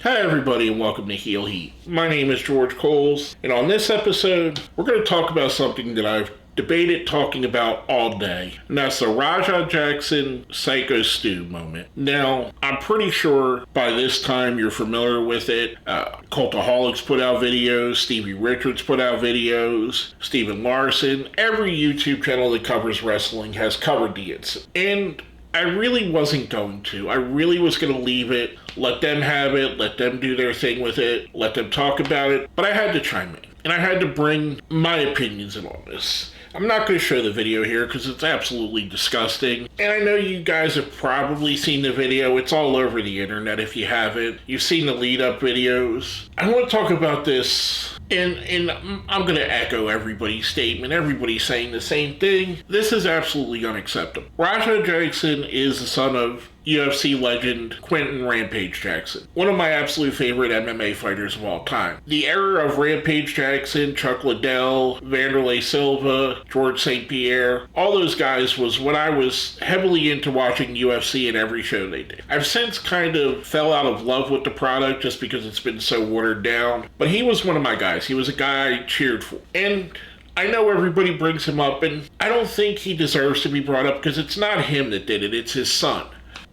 Hi everybody and welcome to Heel Heat. My name is George Coles, and on this episode, we're going to talk about something that I've debated talking about all day, and that's the Raja Jackson Syko Stu moment. Now, I'm pretty sure by this time you're familiar with it. Cultaholics put out videos, Stevie Richards put out videos, Steven Larson, every YouTube channel that covers wrestling has covered the incident. And I really wasn't going to. I really was going to leave it, let them have it, let them do their thing with it, let them talk about it, but I had to chime in, and I had to bring my opinions in on this. I'm not going to show the video here because it's absolutely disgusting, and I know you guys have probably seen the video. It's all over the internet if you haven't. You've seen the lead-up videos. I want to talk about this, and I'm going to echo everybody's statement. Everybody's saying the same thing. This is absolutely unacceptable. Raja Jackson is the son of UFC legend Quinton Rampage Jackson, one of my absolute favorite MMA fighters of all time. The era of Rampage Jackson, Chuck Liddell, Vanderlei Silva, George St. Pierre, all those guys was when I was heavily into watching UFC and every show they did. I've since kind of fell out of love with the product just because it's been so watered down, but he was one of my guys. He was a guy I cheered for. And I know everybody brings him up, and I don't think he deserves to be brought up because it's not him that did it, it's his son.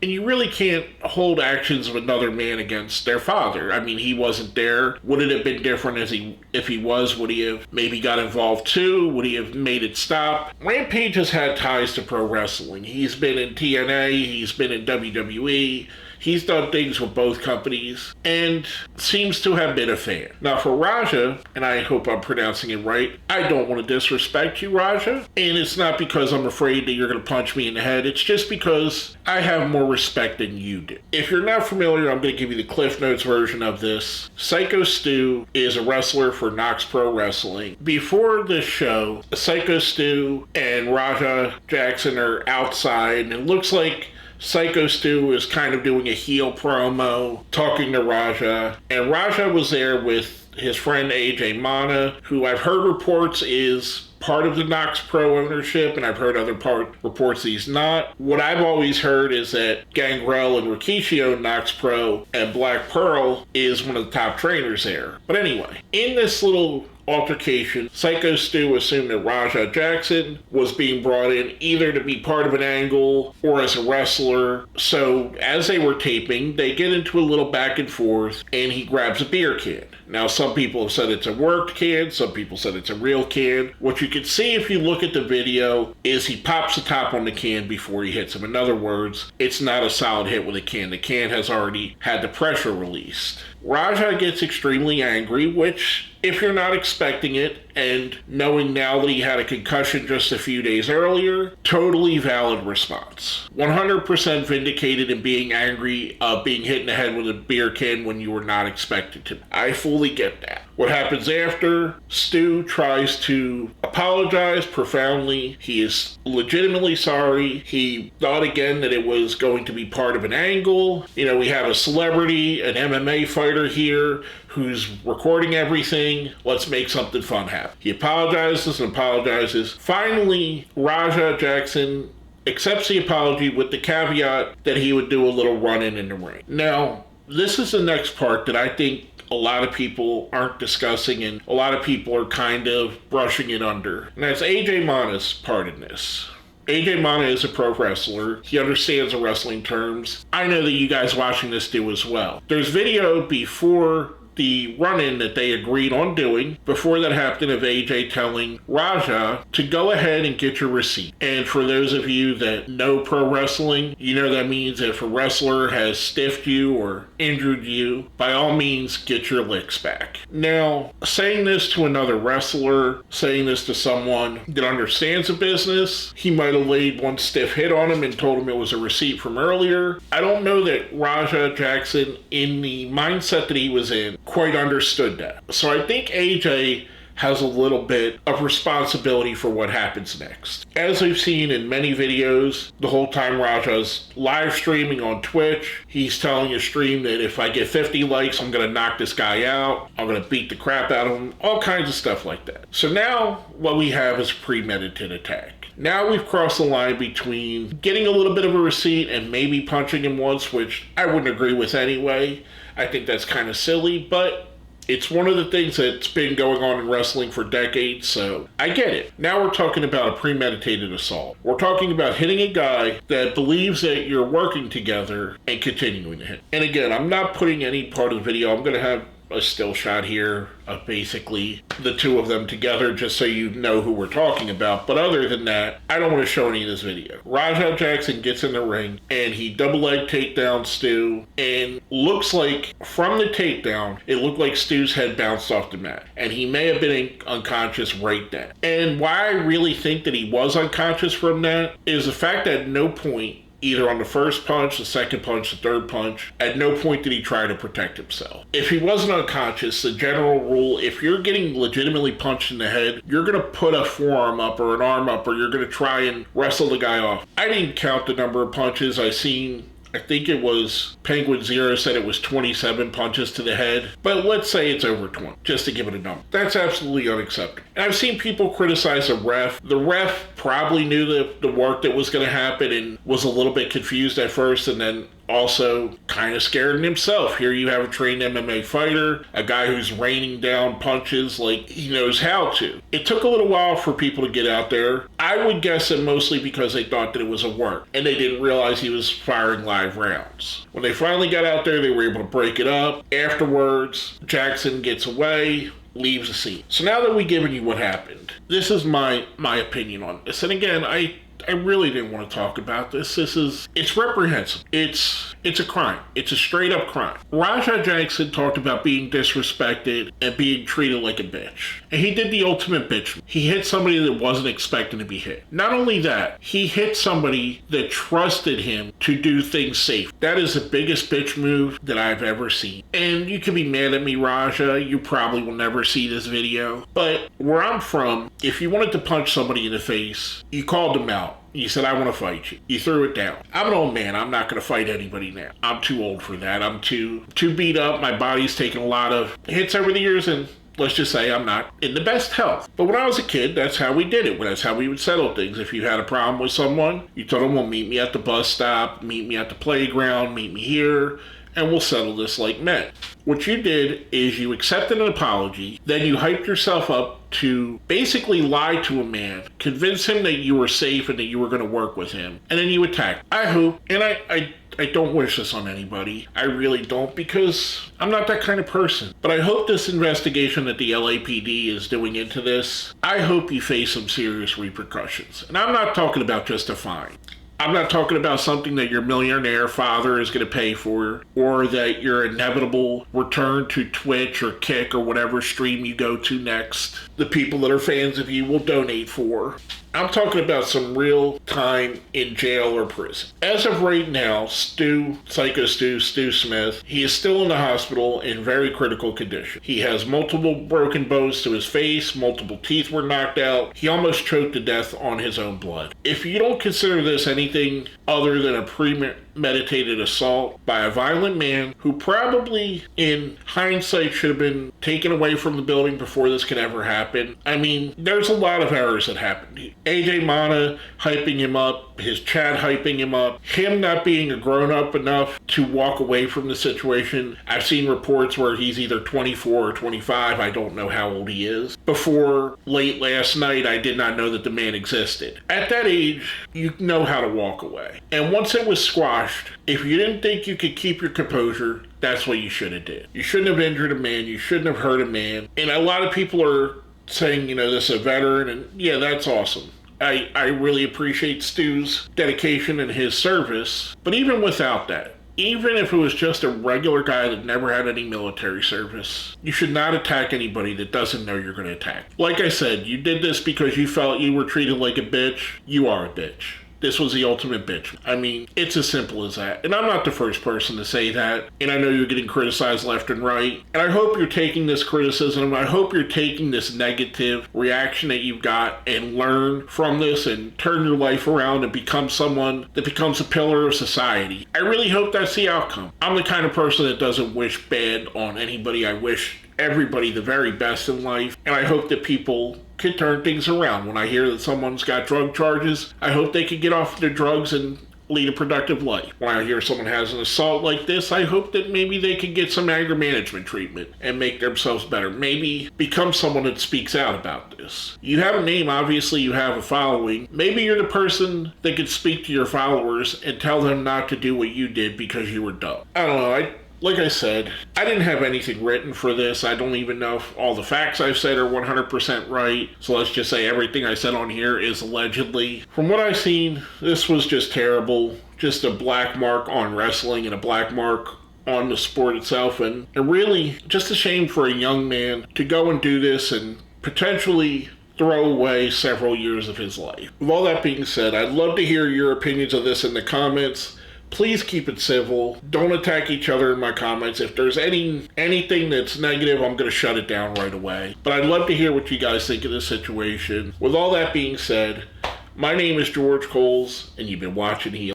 And you really can't hold actions of another man against their father. I mean, he wasn't there. Would it have been different if he was? Would he have maybe got involved too? Would he have made it stop? Rampage has had ties to pro wrestling. He's been in TNA, he's been in WWE, he's done things with both companies, and seems to have been a fan. Now for Raja, and I hope I'm pronouncing it right, I don't want to disrespect you, Raja, and it's not because I'm afraid that you're going to punch me in the head, it's just because I have more respect than you do. If you're not familiar, I'm going to give you the Cliff Notes version of this. Syko Stu is a wrestler for Knokx Pro Wrestling. Before this show, Syko Stu and Raja Jackson are outside, and it looks like Syko Stu is kind of doing a heel promo, talking to Raja, and Raja was there with his friend AJ Mana, who I've heard reports is part of the Knokx Pro ownership, and I've heard other reports he's not. What I've always heard is that Gangrel and Rikishi own Knokx Pro, and Black Pearl is one of the top trainers there. But anyway, in this little altercation, Syko Stu assumed that Raja Jackson was being brought in either to be part of an angle or as a wrestler. So as they were taping, they get into a little back and forth, and he grabs a beer can. Now, some people have said it's a worked can, some people said it's a real can. What you can see if you look at the video is he pops the top on the can before he hits him. In other words, it's not a solid hit with a can. The can has already had the pressure released. Raja gets extremely angry, which, if you're not expecting it, and knowing now that he had a concussion just a few days earlier, totally valid response. 100% vindicated in being angry, being hit in the head with a beer can when you were not expected to. I fully get that. What happens after? Stu tries to apologize profoundly. He is legitimately sorry. He thought again that it was going to be part of an angle. You know, we have a celebrity, an MMA fighter here who's recording everything. Let's make something fun happen. He apologizes and apologizes. Finally, Raja Jackson accepts the apology with the caveat that he would do a little run-in the ring. Now, this is the next part that I think a lot of people aren't discussing, and a lot of people are kind of brushing it under. And that's AJ Mana's part in this. AJ Mana is a pro wrestler. He understands the wrestling terms. I know that you guys watching this do as well. There's video before the run-in that they agreed on doing, before that happened, of AJ telling Raja to go ahead and get your receipt. And for those of you that know pro wrestling, you know that means if a wrestler has stiffed you or injured you, by all means get your licks back. Now, saying this to another wrestler, saying this to someone that understands the business, he might have laid one stiff hit on him and told him it was a receipt from earlier. I don't know that Raja Jackson, in the mindset that he was in, quite understood that. So I think AJ has a little bit of responsibility for what happens next. As we've seen in many videos, the whole time Raja's live streaming on Twitch, he's telling his stream that if I get 50 likes, I'm going to knock this guy out, I'm going to beat the crap out of him, all kinds of stuff like that. So now what we have is a premeditated attack. Now we've crossed the line between getting a little bit of a receipt and maybe punching him once, which I wouldn't agree with anyway. I think that's kind of silly, but it's one of the things that's been going on in wrestling for decades, so I get it. Now we're talking about a premeditated assault. We're talking about hitting a guy that believes that you're working together and continuing to hit. And again, I'm not putting any part of the video. I'm going to have a still shot here of basically the two of them together just so you know who we're talking about. But other than that, I don't want to show any of this video. Raja Jackson gets in the ring and he double leg takedowns Stu, and looks like from the takedown, it looked like Stu's head bounced off the mat. And he may have been unconscious right then. And why I really think that he was unconscious from that is the fact that at no point, either on the first punch, the second punch, the third punch, at no point did he try to protect himself. If he wasn't unconscious, the general rule, if you're getting legitimately punched in the head, you're going to put a forearm up or an arm up, or you're going to try and wrestle the guy off. I didn't count the number of punches. I think it was Penguin Zero said it was 27 punches to the head, but let's say it's over 20, just to give it a number. That's absolutely unacceptable. And I've seen people criticize the ref. The ref probably knew the work that was going to happen and was a little bit confused at first, and then also kind of scared in himself. Here you have a trained MMA fighter, a guy who's raining down punches like he knows how to. It took a little while for people to get out there. I would guess that mostly because they thought that it was a work and they didn't realize he was firing live rounds. When they finally got out there, they were able to break it up. Afterwards, Jackson gets away, leaves the scene. So now that we've given you what happened, this is my opinion on this. And again, I really didn't want to talk about this. It's reprehensible. It's a crime. It's a straight up crime. Raja Jackson talked about being disrespected and being treated like a bitch. And he did the ultimate bitch. He hit somebody that wasn't expecting to be hit. Not only that, he hit somebody that trusted him to do things safe. That is the biggest bitch move that I've ever seen. And you can be mad at me, Raja. You probably will never see this video. But where I'm from, if you wanted to punch somebody in the face, you called them out. You said, I want to fight you. You threw it down. I'm an old man. I'm not going to fight anybody now. I'm too old for that. I'm too beat up. My body's taken a lot of hits over the years, and let's just say I'm not in the best health. But when I was a kid, that's how we did it. That's how we would settle things. If you had a problem with someone, you told them, well, meet me at the bus stop, meet me at the playground, meet me here, and we'll settle this like men. What you did is you accepted an apology, then you hyped yourself up to basically lie to a man, convince him that you were safe and that you were going to work with him, and then you attacked. I hope, and I don't wish this on anybody. I really don't, because I'm not that kind of person. But I hope this investigation that the LAPD is doing into this, I hope you face some serious repercussions. And I'm not talking about just a fine. I'm not talking about something that your millionaire father is going to pay for, or that your inevitable return to Twitch or Kick or whatever stream you go to next, the people that are fans of you will donate for. I'm talking about some real time in jail or prison. As of right now, Syko Stu Smith, he is still in the hospital in very critical condition. He has multiple broken bones to his face, multiple teeth were knocked out. He almost choked to death on his own blood. If you don't consider this anything other than a premeditated assault by a violent man who probably, in hindsight, should have been taken away from the building before this could ever happen. I mean, there's a lot of errors that happened. AJ Mana hyping him up, his chat hyping him up, him not being a grown-up enough to walk away from the situation. I've seen reports where he's either 24 or 25, I don't know how old he is. Before late last night, I did not know that the man existed. At that age, you know how to walk away. And once it was squashed, if you didn't think you could keep your composure, that's what you should have did. You shouldn't have injured a man, you shouldn't have hurt a man. And a lot of people are saying, this is a veteran, and yeah, that's awesome. I really appreciate Stu's dedication and his service, but even without that, even if it was just a regular guy that never had any military service, you should not attack anybody that doesn't know you're going to attack. Like I said, you did this because you felt you were treated like a bitch. You are a bitch. This was the ultimate bitch. I mean, it's as simple as that. And I'm not the first person to say that. And I know you're getting criticized left and right. And I hope you're taking this criticism. I hope you're taking this negative reaction that you've got and learn from this and turn your life around and become someone that becomes a pillar of society. I really hope that's the outcome. I'm the kind of person that doesn't wish bad on anybody. I wish everybody the very best in life. And I hope that people can turn things around. When I hear that someone's got drug charges, I hope they can get off their drugs and lead a productive life. When I hear someone has an assault like this, I hope that maybe they can get some anger management treatment and make themselves better. Maybe become someone that speaks out about this. You have a name, obviously you have a following. Maybe you're the person that can speak to your followers and tell them not to do what you did because you were dumb. I don't know, like I said, I didn't have anything written for this. I don't even know if all the facts I've said are 100% right. So let's just say everything I said on here is allegedly. From what I've seen, this was just terrible. Just a black mark on wrestling and a black mark on the sport itself. And really, just a shame for a young man to go and do this and potentially throw away several years of his life. With all that being said, I'd love to hear your opinions of this in the comments. Please keep it civil. Don't attack each other in my comments. If there's anything that's negative, I'm going to shut it down right away. But I'd love to hear what you guys think of this situation. With all that being said, my name is George Coles, and you've been watching Heel.